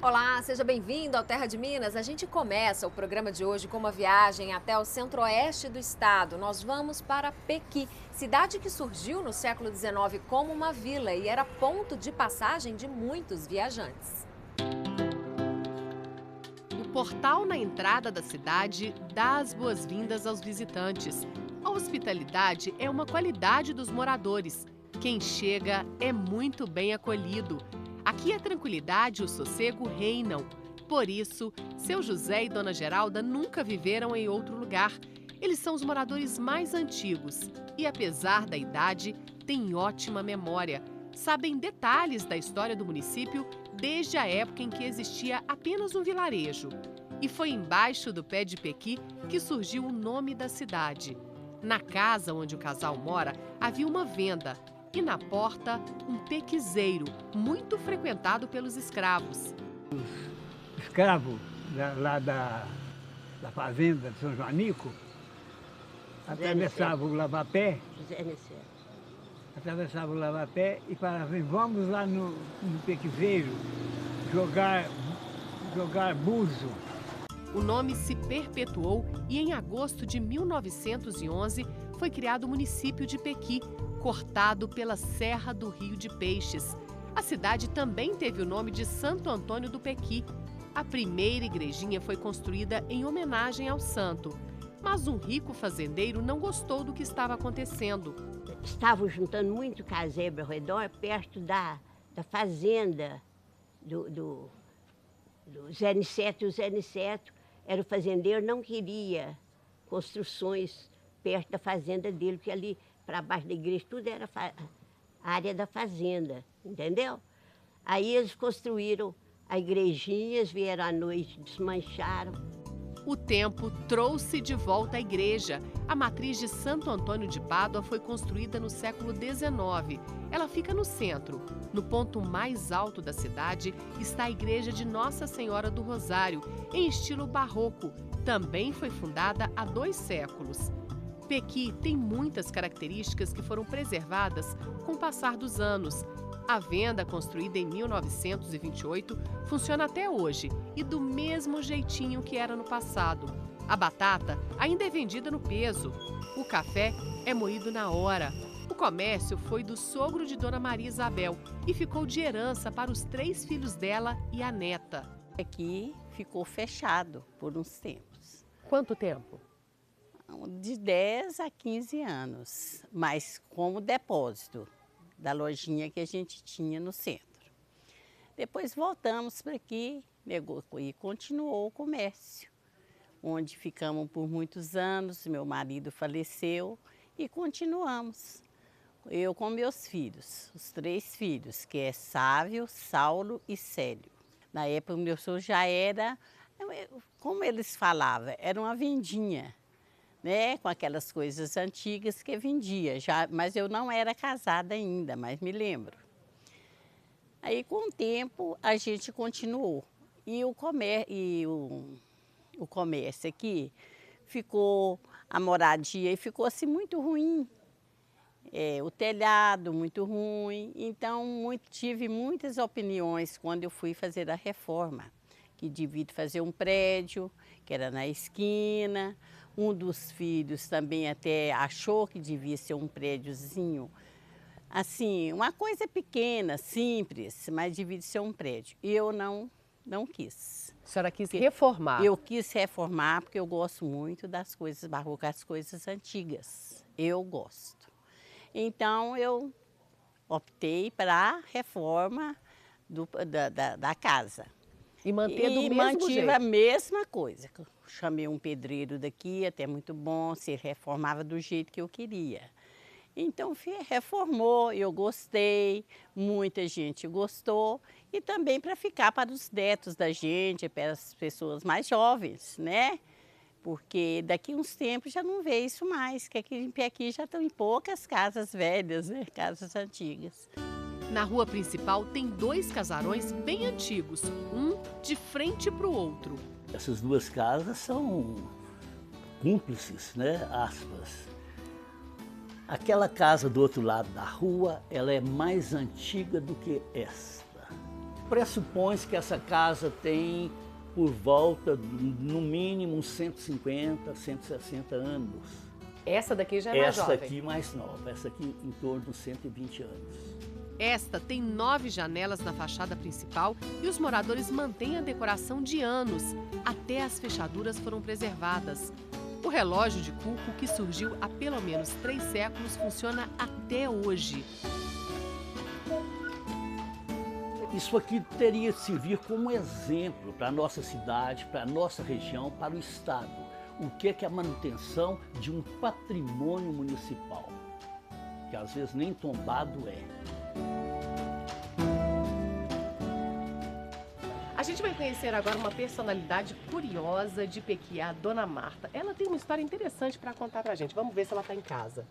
Olá, seja bem-vindo ao Terra de Minas. A gente começa o programa de hoje com uma viagem até o centro-oeste do estado. Nós vamos para Pequi, cidade que surgiu no século XIX como uma vila e era ponto de passagem de muitos viajantes. O portal na entrada da cidade dá as boas-vindas aos visitantes. A hospitalidade é uma qualidade dos moradores. Quem chega é muito bem acolhido. Aqui a tranquilidade e o sossego reinam. Por isso, seu José e Dona Geralda nunca viveram em outro lugar. Eles são os moradores mais antigos e, apesar da idade, têm ótima memória. Sabem detalhes da história do município desde a época em que existia apenas um vilarejo. E foi embaixo do pé de Pequi que surgiu o nome da cidade. Na casa onde o casal mora havia uma venda e na porta um pequizeiro, muito frequentado pelos escravos. Escravo lá da fazenda de São Joanico, atravessava o Lavapé, José Nicésio. atravessava o Lavapé e falava assim, vamos lá no Pequizeiro jogar buzo. O nome se perpetuou e em agosto de 1911 foi criado o município de Pequi, cortado pela Serra do Rio de Peixes. A cidade também teve o nome de Santo Antônio do Pequi. A primeira igrejinha foi construída em homenagem ao santo. Mas um rico fazendeiro não gostou do que estava acontecendo. Estavam juntando muito casebre ao redor, perto da fazenda do Zé Niceto. E o Zé Niceto era o fazendeiro, não queria construções perto da fazenda dele, porque ali para baixo da igreja tudo era a área da fazenda, entendeu? Aí eles construíram a igrejinha, vieram à noite, desmancharam. O tempo trouxe de volta a igreja. A matriz de Santo Antônio de Pádua foi construída no século XIX. Ela fica no centro. No ponto mais alto da cidade está a igreja de Nossa Senhora do Rosário, em estilo barroco. Também foi fundada há 2 séculos. Pequi tem muitas características que foram preservadas com o passar dos anos. A venda, construída em 1928, funciona até hoje e do mesmo jeitinho que era no passado. A batata ainda é vendida no peso. O café é moído na hora. O comércio foi do sogro de Dona Maria Isabel e ficou de herança para os 3 filhos dela e a neta. Aqui ficou fechado por uns tempos, Quanto tempo? de 10 a 15 anos, mas como depósito da lojinha que a gente tinha no centro. Depois voltamos para aqui e continuou o comércio, onde ficamos por muitos anos, meu marido faleceu e continuamos. Eu com meus filhos, os 3 filhos, que é Sávio, Saulo e Célio. Na época, o meu sogro já era, como eles falavam, era uma vendinha, né, com aquelas coisas antigas que vendia, já, mas eu não era casada ainda, mas me lembro. Aí, com o tempo, a gente continuou. E o comércio aqui ficou, a moradia ficou assim muito ruim. O telhado muito ruim, então tive muitas opiniões quando eu fui fazer a reforma, que devia fazer um prédio, que era na esquina. Um dos filhos também até achou que devia ser um prédiozinho, assim, uma coisa pequena, simples, mas devia ser um prédio. E eu não quis. A senhora quis reformar. Eu quis reformar porque eu gosto muito das coisas barrocas, das coisas antigas. Eu gosto. Então, eu optei para a reforma da casa. E manter do mesmo mantive jeito. a mesma coisa. Chamei um pedreiro daqui, até muito bom, se reformava do jeito que eu queria. Então, reformou, eu gostei, muita gente gostou. E também para ficar para os netos da gente, para as pessoas mais jovens, né? Porque daqui uns tempos já não vê isso mais, que aqui em Pequi já estão em poucas casas velhas, né? Casas antigas. Na rua principal tem 2 casarões bem antigos, um de frente para o outro. Essas 2 casas são cúmplices, né? Aspas. Aquela casa do outro lado da rua, ela é mais antiga do que esta. Pressupõe-se que essa casa tem por volta, no mínimo, uns 150, 160 anos. Essa daqui já é mais Essa jovem. aqui mais nova, essa aqui em torno de 120 anos. Esta tem 9 janelas na fachada principal e os moradores mantêm a decoração de anos. Até as fechaduras foram preservadas. O relógio de Cuco, que surgiu há pelo menos 3 séculos, funciona até hoje. Isso aqui teria que servir como exemplo para a nossa cidade, para a nossa região, para o Estado. O que é a manutenção de um patrimônio municipal, que às vezes nem tombado é. A gente vai conhecer agora uma personalidade curiosa de Pequi, a Dona Marta. Ela tem uma história interessante para contar pra gente. Vamos ver se ela está em casa.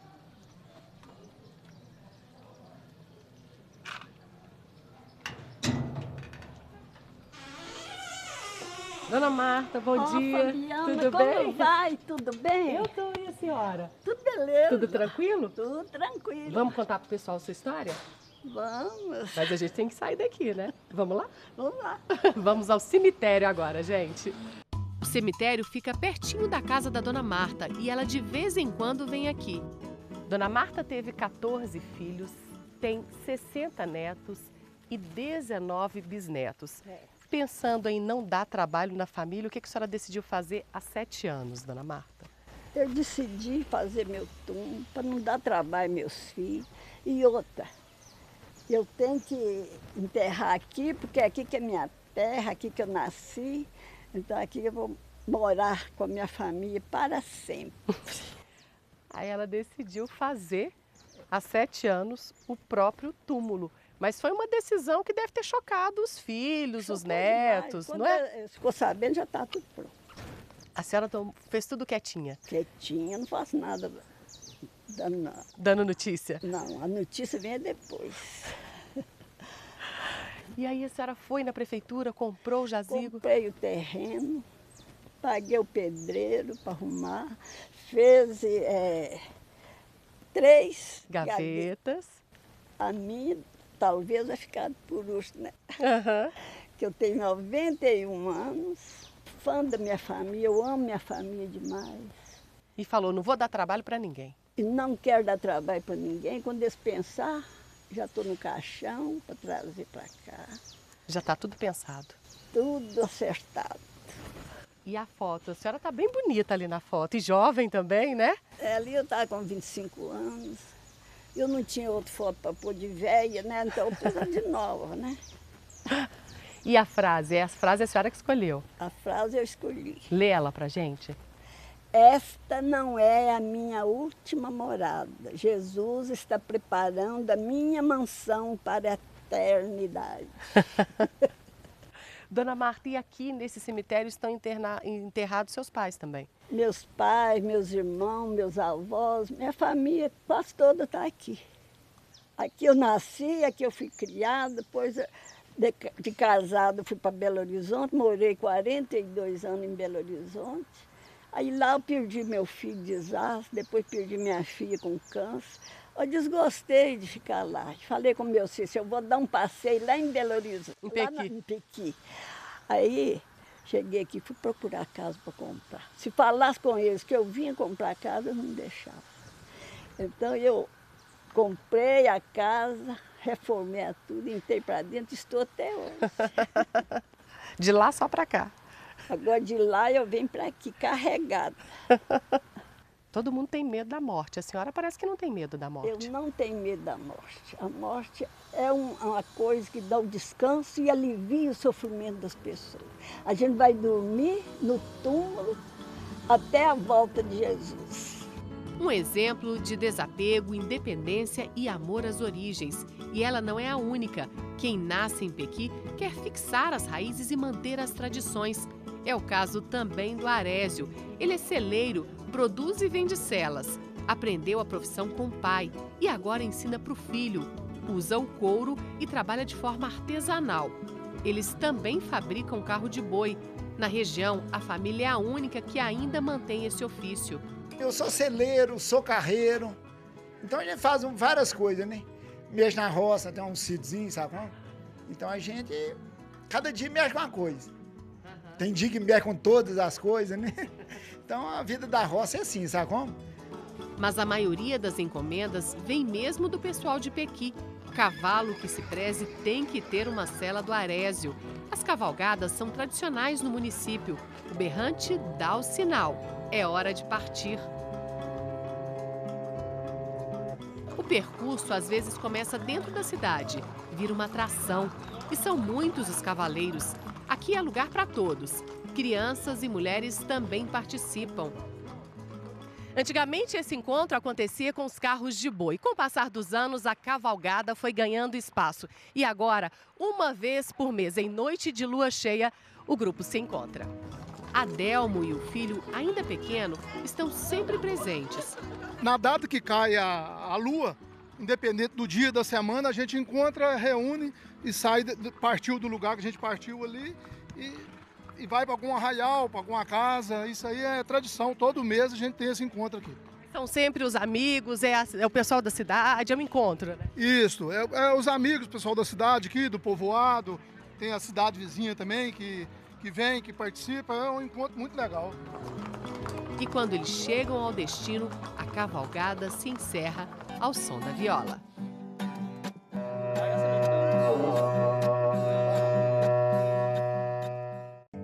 Dona Marta, bom dia. Fabiana, Tudo como bem? vai? Tudo bem? Eu tô, e a senhora? Tudo beleza. Tudo tranquilo? Tudo tranquilo. Vamos contar pro pessoal a sua história? Vamos. Mas a gente tem que sair daqui, né? Vamos lá? Vamos lá. Vamos ao cemitério agora, gente. O cemitério fica pertinho da casa da Dona Marta e ela de vez em quando vem aqui. Dona Marta teve 14 filhos, tem 60 netos e 19 bisnetos. Pensando em não dar trabalho na família, o que a senhora decidiu fazer há 7 anos, Dona Marta? Eu decidi fazer meu túmulo para não dar trabalho aos meus filhos. E outra, eu tenho que enterrar aqui, porque aqui que é minha terra, aqui que eu nasci. Então aqui eu vou morar com a minha família para sempre. Aí ela decidiu fazer, há 7 anos, o próprio túmulo. Mas foi uma decisão que deve ter chocado os filhos, os netos, Quando não é? ficou sabendo, já está tudo pronto. A senhora fez tudo quietinha, Quietinha, não faço nada dando notícia. Não, a notícia vem depois. E aí a senhora foi na prefeitura, comprou o jazigo? Comprei o terreno, paguei o pedreiro para arrumar, fez 3 Gavetas. A minha talvez vai ficar por último, né? Aham. Que eu tenho 91 anos, fã da minha família, eu amo minha família demais. E falou, não vou dar trabalho para ninguém. E não quero dar trabalho para ninguém. Quando eles pensar, já estou no caixão para trazer para cá. Já está tudo pensado. Tudo acertado. E a foto? A senhora está bem bonita ali na foto. E jovem também, né? Ali eu estava com 25 anos. Eu não tinha outra foto para pôr de velha, né? Então eu pus de nova, né? E a frase? A frase é a senhora que escolheu. A frase eu escolhi. Lê ela pra gente. Esta não é a minha última morada. Jesus está preparando a minha mansão para a eternidade. Dona Marta, e aqui nesse cemitério estão enterrados seus pais também? Meus pais, meus irmãos, meus avós, minha família quase toda está aqui. Aqui eu nasci, aqui eu fui criada, depois de casada fui para Belo Horizonte, morei 42 anos em Belo Horizonte. Aí lá eu perdi meu filho de desastre, depois perdi minha filha com câncer. Eu desgostei de ficar lá. Falei com meu filho, eu vou dar um passeio lá em Belo Horizonte. Em Pequi. Lá em Pequi. Aí cheguei aqui, fui procurar casa para comprar. Se falasse com eles que eu vinha comprar casa, eles não deixavam. Então eu comprei a casa, reformei tudo, entrei para dentro, estou até hoje. De lá só pra cá. Agora de lá eu venho para aqui, carregada. Todo mundo tem medo da morte. A senhora parece que não tem medo da morte. Eu não tenho medo da morte. A morte é uma coisa que dá o descanso e alivia o sofrimento das pessoas. A gente vai dormir no túmulo até a volta de Jesus. Um exemplo de desapego, independência e amor às origens. E ela não é a única. Quem nasce em Pequi quer fixar as raízes e manter as tradições. É o caso também do Arésio. Ele é celeiro, produz e vende celas. Aprendeu a profissão com o pai e agora ensina para o filho. Usa o couro e trabalha de forma artesanal. Eles também fabricam carro de boi. Na região, a família é a única que ainda mantém esse ofício. Eu sou celeiro, sou carreiro, então a gente faz várias coisas, né? Mesmo na roça, tem um sítiozinho, sabe como? Então a gente cada dia mexe com uma coisa. Tem dia que mexe com todas as coisas, né? Então a vida da roça é assim, sabe como? Mas a maioria das encomendas vem mesmo do pessoal de Pequi. Cavalo que se preze tem que ter uma sela do Arésio. As cavalgadas são tradicionais no município. O berrante dá o sinal. É hora de partir. O percurso às vezes começa dentro da cidade, vira uma atração. E são muitos os cavaleiros. Aqui é lugar para todos. Crianças e mulheres também participam. Antigamente, esse encontro acontecia com os carros de boi. Com o passar dos anos, a cavalgada foi ganhando espaço. E agora, uma vez por mês, em noite de lua cheia, o grupo se encontra. Adelmo e o filho, ainda pequeno, estão sempre presentes. Na data que cai a lua, independente do dia da semana, a gente encontra, reúne e sai, partiu do lugar que a gente partiu ali e vai para algum arraial, para alguma casa. Isso aí é tradição, todo mês a gente tem esse encontro aqui. São sempre os amigos, é o pessoal da cidade, é um encontro, né? Isso, é os amigos, o pessoal da cidade aqui, do povoado, tem a cidade vizinha também que vem, que participa, é um encontro muito legal. E quando eles chegam ao destino, a cavalgada se encerra ao som da viola.